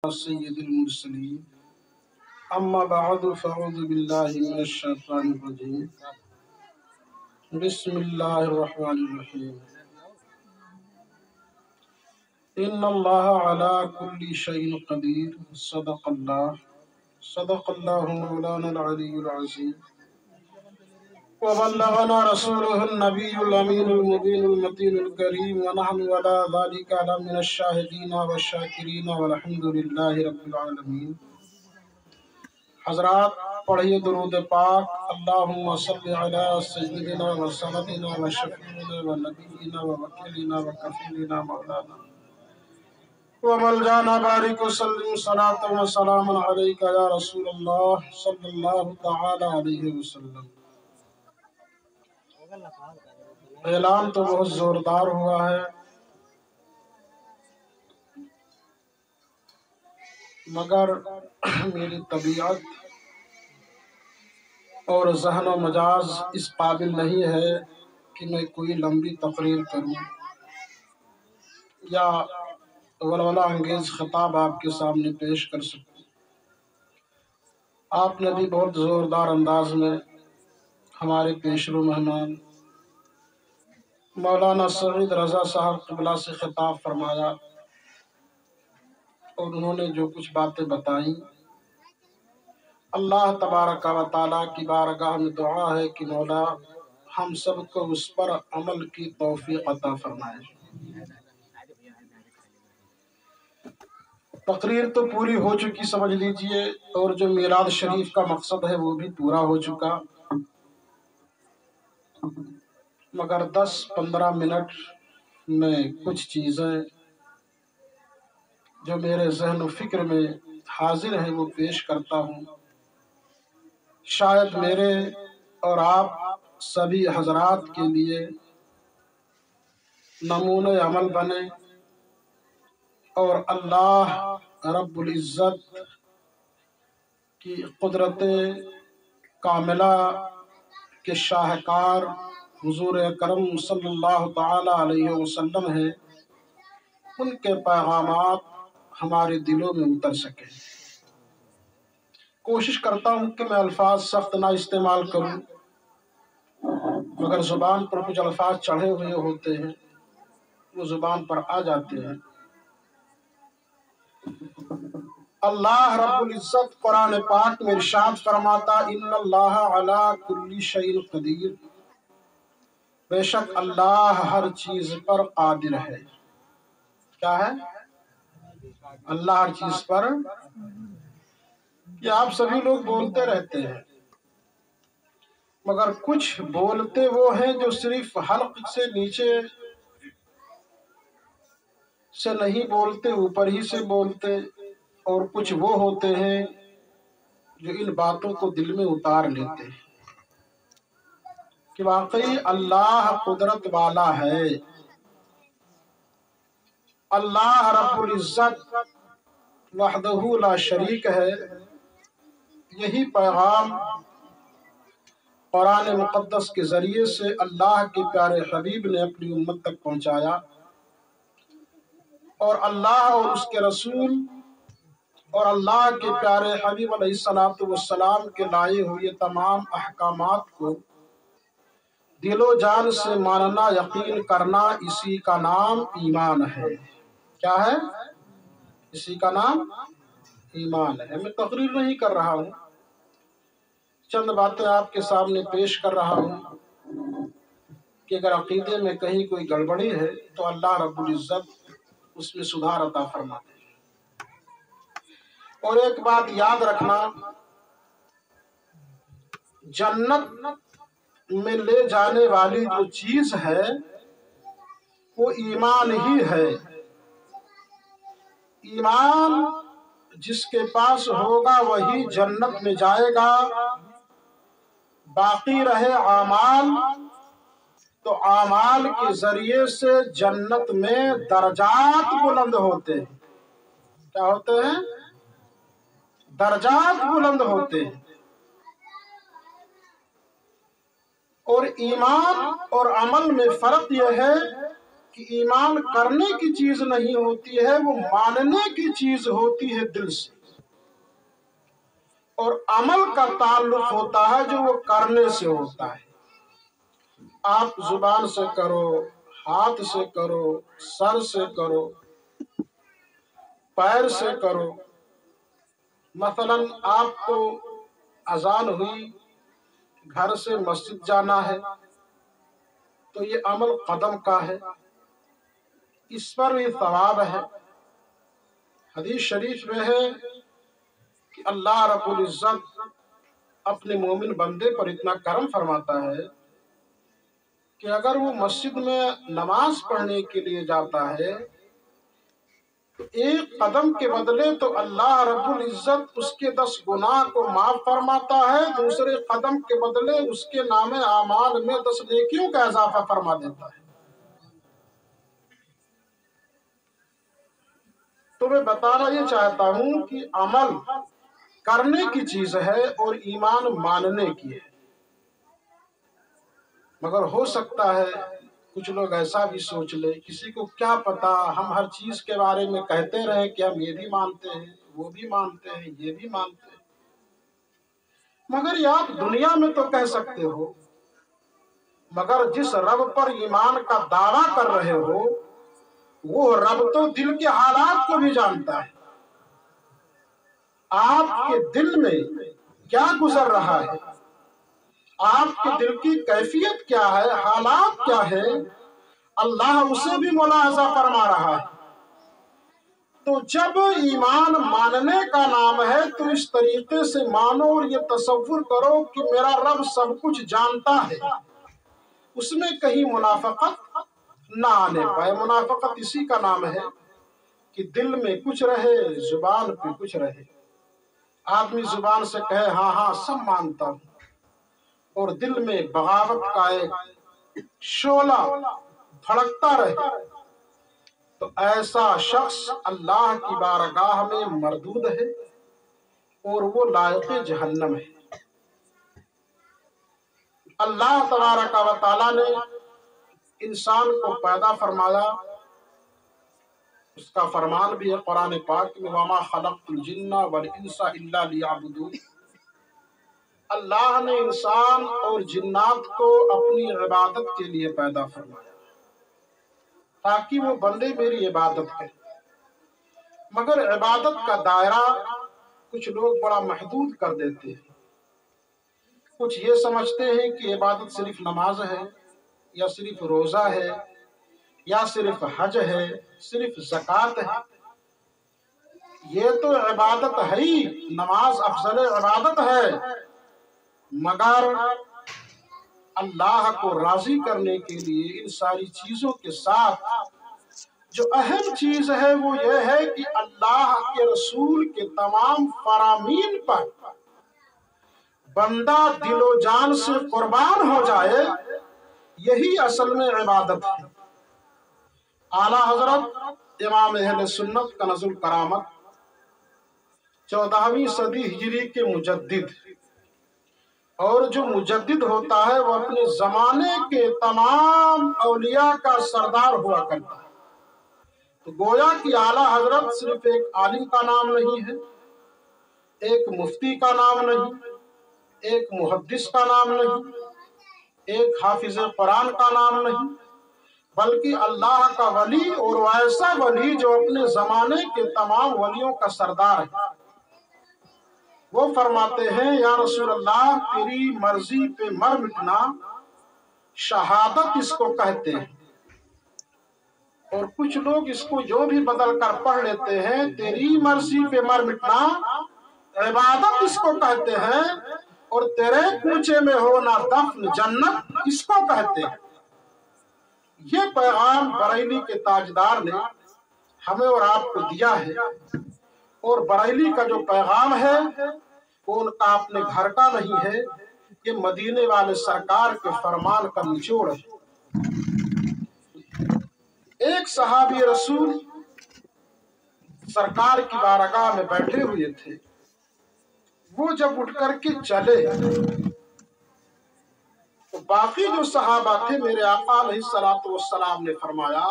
سید المرسلین اما بعد فاعوذ باللہ من الشیطان الرجیم بسم اللہ الرحمن الرحیم ان اللہ علی کل شیء قدیر صدق اللہ مولانا العلی العظیم وبلغنا رسوله النبی الامین المبین المتین الکریم ونحن ولا ذلك من الشاہدین والشاکرین والحمد للہ رب العالمین۔ حضرات پڑھیے درود پاک۔ اللہم صلی علی سیدنا و سندنا و شفیعنا و نبینا و وکیلنا و کفیلنا مولانا و ملجانا بارک وسلم صلاة و سلام علیک یا رسول اللہ صلی اللہ تعالی علیہ وسلم۔ اعلان تو بہت زوردار ہوا ہے، مگر میری طبیعت اور ذہن و مجاز اس قابل نہیں ہے کہ میں کوئی لمبی تقریر کروں یا ولولہ انگیز خطاب آپ کے سامنے پیش کر سکوں۔ آپ نے بھی بہت زوردار انداز میں ہمارے پیشرو مہمان مولانا سعید رضا صاحب قبلہ سے خطاب فرمایا، اور انہوں نے جو کچھ باتیں بتائیں، اللہ تبارک و تعالیٰ کی بارگاہ میں دعا ہے کہ مولا ہم سب کو اس پر عمل کی توفیق عطا فرمائے۔ تقریر تو پوری ہو چکی سمجھ لیجئے، اور جو میلاد شریف کا مقصد ہے وہ بھی پورا ہو چکا، مگر 10-15 منٹ میں کچھ چیزیں جو میرے ذہن و فکر میں حاضر ہیں وہ پیش کرتا ہوں، شاید میرے اور آپ سبھی حضرات کے لیے نمونۂ عمل بنے، اور اللہ رب العزت کی قدرت کاملہ کے شاہکار حضور اکرم صلی اللہ تعالی علیہ وسلم ہیں، ان کے پیغامات ہمارے دلوں میں اتر سکیں۔ کوشش کرتا ہوں کہ میں الفاظ سخت نہ استعمال کروں، مگر زبان پر کچھ الفاظ چڑھے ہوئے ہوتے ہیں، وہ زبان پر آ جاتے ہیں۔ اللہ رب العزت قرآن پاک میں ارشاد فرماتا، ان اللہ علی کل شیء قدیر، بے شک اللہ ہر چیز پر قادر ہے۔ کیا ہے؟ اللہ ہر چیز پر، یہ آپ سبھی لوگ بولتے رہتے ہیں، مگر کچھ بولتے وہ ہیں جو صرف حلق سے نیچے سے نہیں بولتے، اوپر ہی سے بولتے، اور کچھ وہ ہوتے ہیں جو ان باتوں کو دل میں اتار لیتے ہیں کہ واقعی اللہ قدرت والا ہے، اللہ رب العزت وحدہ لا شریک ہے۔ یہی پیغام قرآن مقدس کے ذریعے سے اللہ کے پیارے حبیب نے اپنی امت تک پہنچایا، اور اللہ اور اس کے رسول اور اللہ کے پیارے حبیب علیہ السلام کے لائے ہوئے تمام احکامات کو دل و جان سے ماننا، یقین کرنا، اسی کا نام ایمان ہے۔ کیا ہے؟ اسی کا نام ایمان ہے۔ میں تقریر نہیں کر رہا ہوں، چند باتیں آپ کے سامنے پیش کر رہا ہوں کہ اگر عقیدے میں کہیں کوئی گڑبڑی ہے تو اللہ رب العزت اس میں سدھار عطا فرماتے ہیں۔ اور ایک بات یاد رکھنا، جنت میں لے جانے والی جو چیز ہے وہ ایمان ہی ہے۔ ایمان جس کے پاس ہوگا وہی جنت میں جائے گا، باقی رہے اعمال تو اعمال کے ذریعے سے جنت میں درجات بلند ہوتے ہیں۔ کیا ہوتے ہیں؟ درجات بلند ہوتے ہیں۔ اور ایمان اور عمل میں فرق یہ ہے کہ ایمان کرنے کی چیز نہیں ہوتی ہے، وہ ماننے کی چیز ہوتی ہے دل سے، اور عمل کا تعلق ہوتا ہے جو وہ کرنے سے ہوتا ہے۔ آپ زبان سے کرو، ہاتھ سے کرو، سر سے کرو، پیر سے کرو۔ مثلا آپ کو اذان ہوئی، گھر سے مسجد جانا ہے، تو یہ عمل قدم کا ہے، اس پر بھی ثواب ہے۔ حدیث شریف میں ہے کہ اللہ رب العزت اپنے مومن بندے پر اتنا کرم فرماتا ہے کہ اگر وہ مسجد میں نماز پڑھنے کے لیے جاتا ہے تو ایک قدم کے بدلے تو اللہ رب العزت اس کے 10 گناہ کو معاف فرماتا ہے، دوسرے قدم کے بدلے اس کے نام اعمال میں 10 نیکیوں کا اضافہ فرما دیتا ہے۔ تو میں بتانا یہ چاہتا ہوں کہ عمل کرنے کی چیز ہے اور ایمان ماننے کی ہے۔ مگر ہو سکتا ہے کچھ لوگ ایسا بھی سوچ لے، کسی کو کیا پتا، ہم ہر چیز کے بارے میں کہتے رہے کہ ہم یہ بھی مانتے ہیں، وہ بھی مانتے ہیں، یہ بھی مانتے ہیں، مگر یہ آپ دنیا میں تو کہہ سکتے ہو، مگر جس رب پر ایمان کا دعویٰ کر رہے ہو وہ رب تو دل کے حالات کو بھی جانتا ہے۔ آپ کے دل میں کیا گزر رہا ہے، آپ کے دل کی کیفیت کیا ہے، حالات کیا ہے، اللہ اسے بھی ملاحظہ فرما رہا ہے۔ تو جب ایمان ماننے کا نام ہے تو اس طریقے سے مانو اور یہ تصور کرو کہ میرا رب سب کچھ جانتا ہے، اس میں کہیں منافقت نہ آنے پائے۔ منافقت اسی کا نام ہے کہ دل میں کچھ رہے، زبان پہ کچھ رہے۔ آدمی زبان سے کہے ہاں ہاں سب مانتا ہوں، اور دل میں بغاوت کا ایک شعلہ بھڑکتا رہے، تو ایسا شخص اللہ کی بارگاہ میں مردود ہے اور وہ لائق جہنم ہے۔ اللہ تبارک و تعالیٰ نے انسان کو پیدا فرمایا، اس کا فرمان بھی ہے قرآن پاک میں وَمَا خَلَقْتُ الْجِنَّ وَالْإِنسَ إِلَّا لِيَعْبُدُونِ۔ اللہ نے انسان اور جنات کو اپنی عبادت کے لیے پیدا فرمایا تاکہ وہ بندے میری عبادت کریں، مگر عبادت کا دائرہ کچھ لوگ بڑا محدود کر دیتے ہیں۔ کچھ یہ سمجھتے ہیں کہ عبادت صرف نماز ہے، یا صرف روزہ ہے، یا صرف حج ہے، صرف زکوٰۃ ہے۔ یہ تو عبادت ہے ہی، نماز افضل عبادت ہے، مگر اللہ کو راضی کرنے کے لیے ان ساری چیزوں کے ساتھ جو اہم چیز ہے وہ یہ ہے کہ اللہ کے رسول کے تمام فرامین پر بندہ دل و جان سے قربان ہو جائے، یہی اصل میں عبادت ہے۔ اعلیٰ حضرت امام اہل سنت کنز الکرامت 14ویں صدی ہجری کے مجدد، اور جو مجدد ہوتا ہے وہ اپنے زمانے کے تمام اولیاء کا سردار ہوا کرتا ہے۔ تو گویا کہ اعلیٰ حضرت صرف ایک عالم کا نام نہیں ہے، ایک مفتی کا نام نہیں، ایک محدث کا نام نہیں، ایک حافظ قرآن کا نام نہیں، بلکہ اللہ کا ولی، اور ایسا ولی جو اپنے زمانے کے تمام ولیوں کا سردار ہے۔ وہ فرماتے ہیں یا رسول اللہ تیری مرضی پہ مر مٹنا شہادت اس کو کہتے ہیں، اور کچھ لوگ اس کو جو بھی بدل کر پڑھ لیتے ہیں، تیری مرضی پہ مر مٹنا عبادت اس کو کہتے ہیں، اور تیرے کوچے میں ہونا دفن جنت اس کو کہتے ہیں۔ یہ پیغام بریلی کے تاجدار نے ہمیں اور آپ کو دیا ہے، اور بریلی کا جو پیغام ہے وہ ان کا اپنے گھر کا نہیں ہے، یہ مدینے والے سرکار کے فرمان کا نچوڑ ہے۔ ایک صحابی رسول سرکار کی بارگاہ میں بیٹھے ہوئے تھے، وہ جب اٹھ کر کے چلے تو باقی جو صحابہ تھے میرے آقا علیہ الصلوۃ والسلام نے فرمایا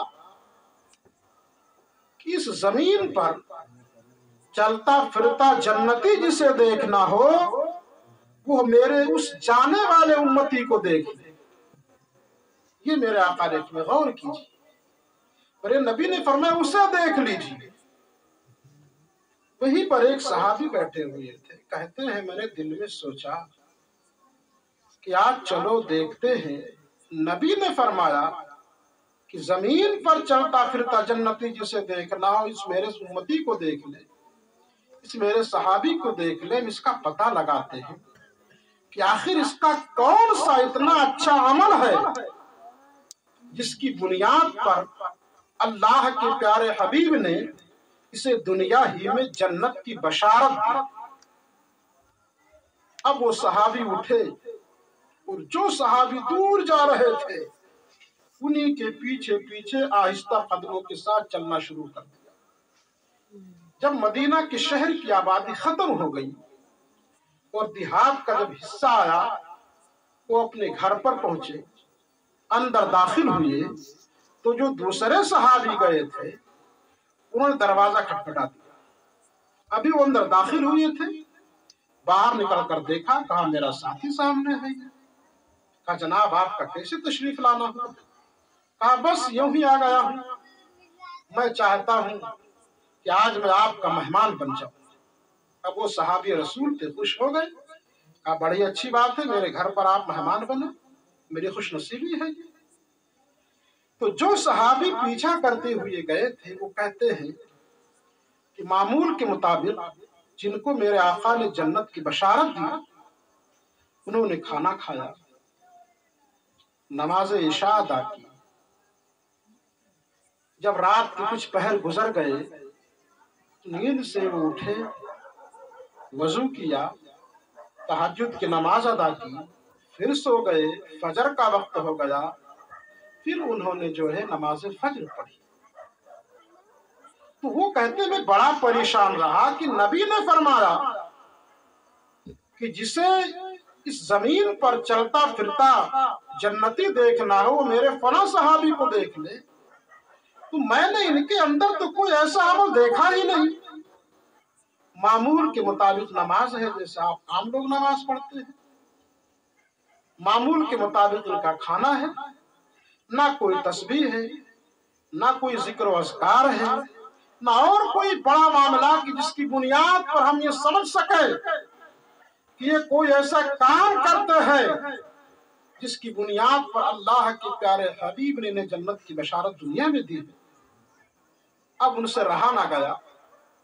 کہ اس زمین پر چلتا پھرتا جنتی جسے دیکھنا ہو وہ میرے اس جانے والے امتی کو دیکھ لے۔ یہ میرے آقا نے اس میں غور کیجیے، میرے نبی نے فرمایا اسے دیکھ لیجیے۔ وہیں پر ایک صحابی بیٹھے ہوئے تھے، کہتے ہیں میں نے دل میں سوچا کہ آج چلو دیکھتے ہیں۔ نبی نے فرمایا کہ زمین پر چلتا پھرتا جنتی جسے دیکھنا ہو اس میرے امتی کو دیکھ لے، اس میرے صحابی کو دیکھ لے، اس کا پتہ لگاتے ہیں کہ آخر اس کا کون سا اتنا اچھا عمل ہے جس کی بنیاد پر اللہ کے پیارے حبیب نے اسے دنیا ہی میں جنت کی بشارت دی۔ اب وہ صحابی اٹھے اور جو صحابی دور جا رہے تھے انہی کے پیچھے پیچھے آہستہ قدموں کے ساتھ چلنا شروع کر دیا۔ جب مدینہ کے شہر کی آبادی ختم ہو گئی اور دیہات کا جب حصہ آیا وہ اپنے گھر پر پہنچے، اندر داخل ہوئے تو جو دوسرے صحابی گئے تھے انہوں نے دروازہ کھٹکھٹا دیا۔ ابھی وہ اندر داخل ہوئے تھے، باہر نکل کر دیکھا، کہا میرا ساتھی سامنے ہے۔ کہا جناب آپ کا کیسے تشریف لانا ہوا؟ کہا بس یوں ہی آ گیا ہوں، میں چاہتا ہوں کہ آج میں آپ کا مہمان بن جاؤں۔ اب وہ صحابی رسول تھے، خوش ہو گئے، کہا بڑی اچھی بات ہے، میرے گھر پر آپ مہمان بنے، میری خوش نصیبی ہے۔ تو جو صحابی پیچھا کرتے ہوئے گئے تھے وہ کہتے ہیں کہ معمول کے مطابق جن کو میرے آقا نے جنت کی بشارت دی انہوں نے کھانا کھایا، نماز عشاء ادا کی۔ جب رات کے کچھ پہر گزر گئے نیند سے وہ اٹھے، وضو کیا، تہجد کی نماز ادا کی، پھر سو گئے، فجر کا وقت ہو گیا، پھر انہوں نے جو ہے نماز فجر پڑھی۔ تو وہ کہتے میں بڑا پریشان رہا کہ نبی نے فرمایا کہ جسے اس زمین پر چلتا پھرتا جنتی دیکھنا ہو وہ میرے فلاں صحابی کو دیکھ لے، تو میں نے ان کے اندر تو کوئی ایسا عمل دیکھا ہی نہیں۔ معمول کے مطابق نماز ہے جیسے آپ عام لوگ نماز پڑھتے ہیں، معمول کے مطابق ان کا کھانا ہے، نہ کوئی تسبیح ہے، نہ کوئی ذکر و اذکار ہے، نہ اور کوئی بڑا معاملہ کہ جس کی بنیاد پر ہم یہ سمجھ سکیں کہ یہ کوئی ایسا کام کرتے ہیں جس کی بنیاد پر اللہ کے پیارے حبیب نے جنت کی بشارت دنیا میں دی ہے۔ اب ان سے رہا نہ گیا،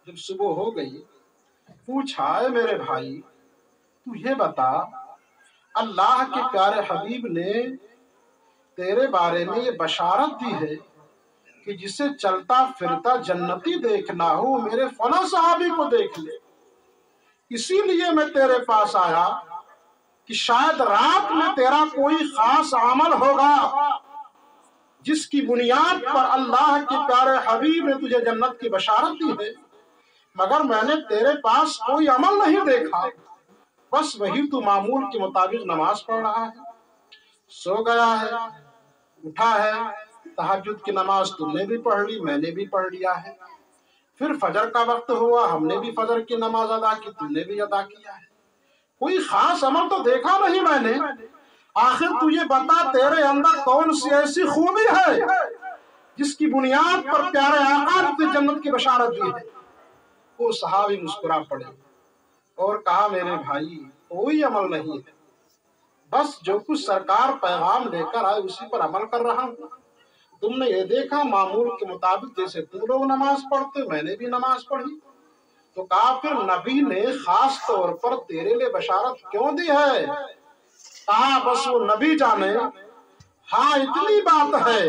جب صبح ہو گئی پوچھا اے میرے بھائی تو یہ بتا اللہ کے پیارے حبیب نے تیرے بارے میں یہ بشارت دی ہے کہ جسے چلتا پھرتا جنتی دیکھنا ہو میرے فلاں صحابی کو دیکھ لے، اسی لیے میں تیرے پاس آیا کہ شاید رات میں تیرا کوئی خاص عمل ہوگا جس کی بنیاد پر اللہ کے پیارے حبیب نے تجھے جنت کی بشارت دی ہے، مگر میں نے تیرے پاس کوئی عمل نہیں دیکھا، بس وہی تو معمول کے مطابق نماز پڑھ رہا ہے، سو گیا ہے، اٹھا ہے، تہجد کی نماز تم نے بھی پڑھ لی، میں نے بھی پڑھ لیا ہے، پھر فجر کا وقت ہوا ہم نے بھی فجر کی نماز ادا کی، تم نے بھی ادا کیا ہے، کوئی خاص عمل تو دیکھا نہیں میں نے۔ آخر تو یہ بتا تیرے اندر کون سی ایسی خوبی ہے جس کی بنیاد پر پیارے آقا نے تجھے جنت کی بشارت دی ہے؟ وہ صحابی مسکرا پڑے اور کہا میرے بھائی کوئی عمل نہیں ہے، بس جو کچھ سرکار پیغام لے کر آئے اسی پر عمل کر رہا ہوں۔ تم نے یہ دیکھا معمول کے مطابق جیسے تم لوگ نماز پڑھتے میں نے بھی نماز پڑھی، تو کہا پھر نبی نے خاص طور پر تیرے لیے بشارت کیوں دی ہے؟ کہا بس وہ نبی جانے، ہاں اتنی بات ہے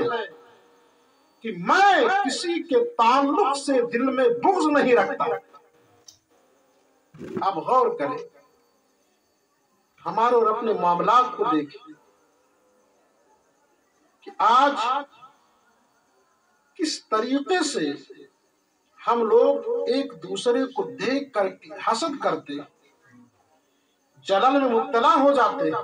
کہ میں کسی کے تعلق سے دل میں بغض نہیں رکھتا۔ اب غور کریں، ہمارے اور اپنے معاملات کو دیکھیں کہ آج کس طریقے سے ہم لوگ ایک دوسرے کو دیکھ کر حسد کرتے، جلن میں مبتلا ہو جاتے ہیں۔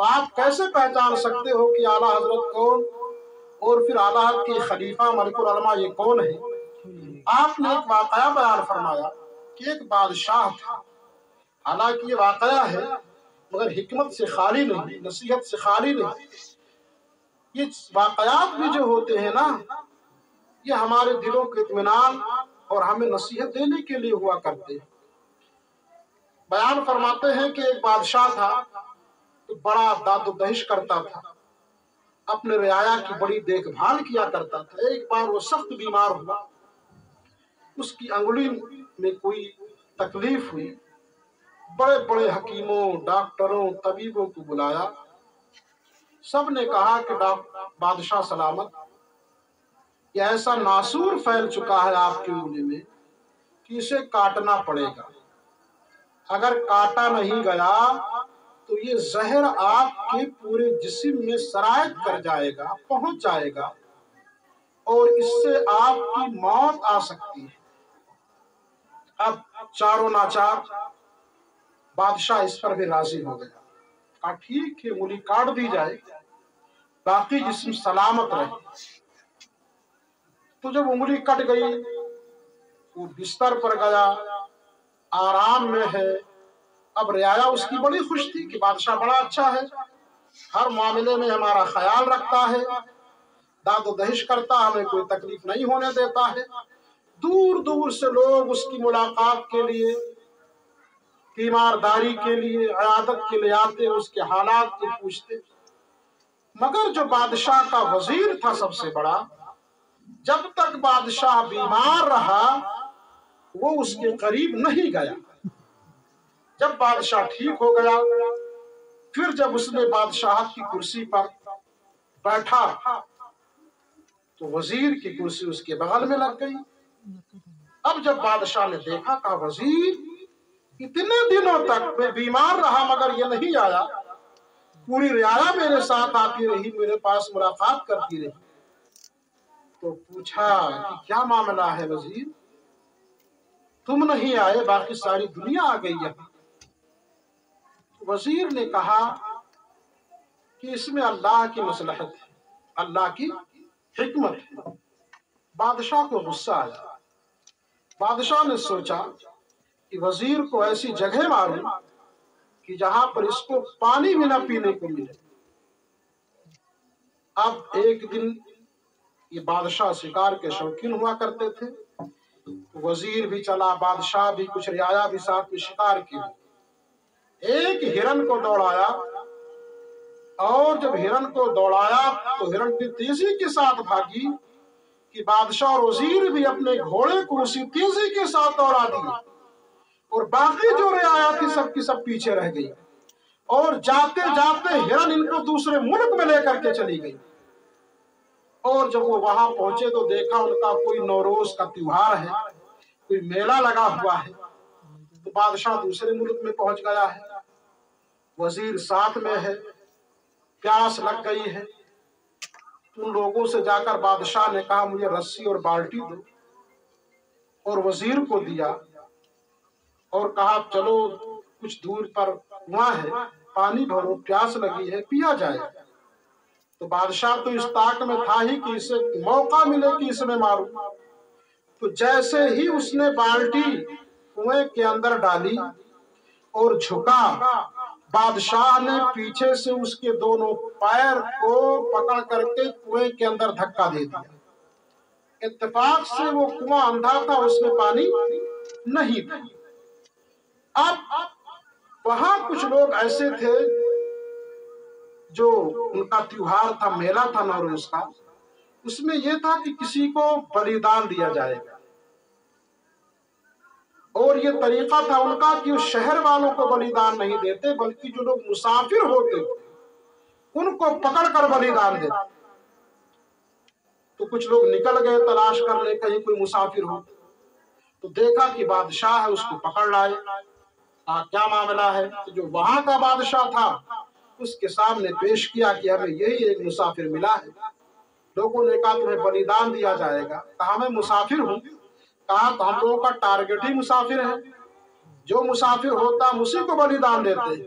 تو آپ کیسے پہچان سکتے ہو کہ اعلیٰ حضرت کون اور پھر اعلیٰ حضرت کی خلیفہ ملک العلماء یہ کون ہے؟ آپ نے ایک واقعہ بیان فرمایا کہ ایک بادشاہ تھا، حالانکہ یہ واقعہ ہے مگر حکمت سے خالی نہیں، نصیحت سے خالی نہیں۔ یہ واقعات بھی جو ہوتے ہیں نا، یہ ہمارے دلوں کے اطمینان اور ہمیں نصیحت دینے کے لیے ہوا کرتے ہیں۔ بیان فرماتے ہیں کہ ایک بادشاہ تھا تو بڑا داد و دہش کرتا تھا، اپنے رعایا کی بڑی دیکھ بھال کیا کرتا تھا۔ ایک بار وہ سخت بیمار ہوا، اس کی انگلی میں کوئی تکلیف ہوئی، بڑے بڑے حکیموں، ڈاکٹروں، طبیبوں کو بلایا، سب نے کہا کہ بادشاہ سلامت، یہ ایسا ناسور پھیل چکا ہے آپ کی انگلی میں کہ اسے کاٹنا پڑے گا، اگر کاٹا نہیں گیا تو یہ زہر آپ کے پورے جسم میں سرایت کر جائے گا، پہنچ جائے گا اور اس سے آپ کی موت آ سکتی ہے۔ اب چاروں ناچار بادشاہ اس پر بھی راضی ہو گیا، کہا ٹھیک ہے انگلی کاٹ دی جائے، باقی جسم سلامت رہے۔ تو جب انگلی کٹ گئی، وہ بستر پر گیا، آرام میں ہے۔ اب رعایا اس کی بڑی خوش تھی کہ بادشاہ بڑا اچھا ہے، ہر معاملے میں ہمارا خیال رکھتا ہے، داد و دہش کرتا، ہمیں کوئی تکلیف نہیں ہونے دیتا ہے۔ دور دور سے لوگ اس کی ملاقات کے لیے، تیمارداری کے لیے، عیادت کے لیے آتے، اس کے حالات کو پوچھتے۔ مگر جو بادشاہ کا وزیر تھا سب سے بڑا، جب تک بادشاہ بیمار رہا وہ اس کے قریب نہیں گیا۔ جب بادشاہ ٹھیک ہو گیا، پھر جب اس نے بادشاہت کی کرسی پر بیٹھا تو وزیر کی کرسی اس کے بغل میں لگ گئی۔ اب جب بادشاہ نے دیکھا، کہا وزیر اتنے دنوں تک میں بیمار رہا مگر یہ نہیں آیا، پوری رعایا میرے ساتھ آتی رہی، میرے پاس ملاقات کرتی رہی۔ تو پوچھا کہ کیا معاملہ ہے وزیر، تم نہیں آئے باقی ساری دنیا آ گئی یہاں۔ وزیر نے کہا کہ اس میں اللہ کی مصلحت ہے، اللہ کی حکمت ہے۔ بادشاہ کو غصہ آیا۔ بادشاہ نے سوچا کہ وزیر کو ایسی جگہ ماروں کہ جہاں پر اس کو پانی بھی نہ پینے کو ملے۔ اب ایک دن یہ بادشاہ شکار کے شوقین ہوا کرتے تھے، وزیر بھی چلا، بادشاہ بھی، کچھ رعایا بھی ساتھ میں شکار کی۔ ایک ہرن کو دوڑایا، اور جب ہرن کو دوڑایا تو ہرن کی تیزی کے ساتھ بھاگی کہ بادشاہ اور وزیر بھی اپنے گھوڑے کو اسی تیزی کے ساتھ دوڑا دی، اور باقی جو رعایا تھی سب کی سب پیچھے رہ گئی، اور جاتے جاتے ہرن ان کو دوسرے ملک میں لے کر کے چلی گئی۔ اور جب وہ وہاں پہنچے تو دیکھا ان کا کوئی نوروز کا تیوہار ہے، کوئی میلہ لگا ہوا ہے۔ تو بادشاہ دوسرے ملک میں پہنچ گیا ہے، وزیر ساتھ میں ہے، پیاس لگ گئی ہے۔ ان لوگوں سے جا کر بادشاہ نے کہا مجھے رسی اور بالٹی دو، اور وزیر کو دیا اور کہا چلو کچھ دور پر کنواں ہے، پانی بھرو، پیاس لگی ہے، پیا جائے۔ تو بادشاہ تو اس طاق میں تھا ہی کہ اسے موقع ملے کہ اس میں ماروں۔ تو جیسے ہی اس نے بالٹی کنویں کے اندر ڈالی اور جھکا، بادشاہ نے پیچھے سے اس کے دونوں پیر کو پکڑ کر کے کنویں کے اندر دھکا دے دیا۔ اتفاق سے وہ کنواں اندھا تھا، اس میں پانی نہیں تھا۔ اب وہاں کچھ لوگ ایسے تھے جو ان کا تیوہار تھا، میلہ تھا نوروز کا، اس میں یہ تھا کہ کسی کو بلیدان دیا جائے گا، اور یہ طریقہ تھا ان کا کہ شہر والوں کو بلیدان نہیں دیتے بلکہ جو لوگ مسافر ہوتے ان کو پکڑ کر بلیدان دیتے۔ تو کچھ لوگ نکل گئے تلاش کرنے کہیں کوئی مسافر ہو، تو دیکھا کہ بادشاہ ہے، اس کو پکڑ لائے۔ کیا معاملہ ہے؟ تو جو وہاں کا بادشاہ تھا اس کے سامنے پیش کیا کہ ہمیں یہی ایک مسافر ملا ہے۔ لوگوں نے کہا تمہیں بلیدان دیا جائے گا، کہا میں مسافر ہوں، کہا تو ہم لوگوں کا ٹارگٹ ہی مسافر ہے، جو مسافر ہوتا ہم اسی کو بلیدان دیتے۔